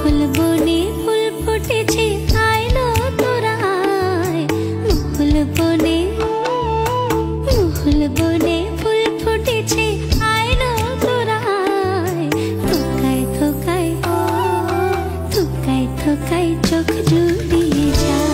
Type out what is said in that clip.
মহল বনে ফুল ফুটেছে আইলো তোরা আয়। মহল বনে ফুল ফুটেছে আইলো তোরা আয়। থোকায় থোকায় থোকায় থোকায় চোখ জুড়িয়ে যায়।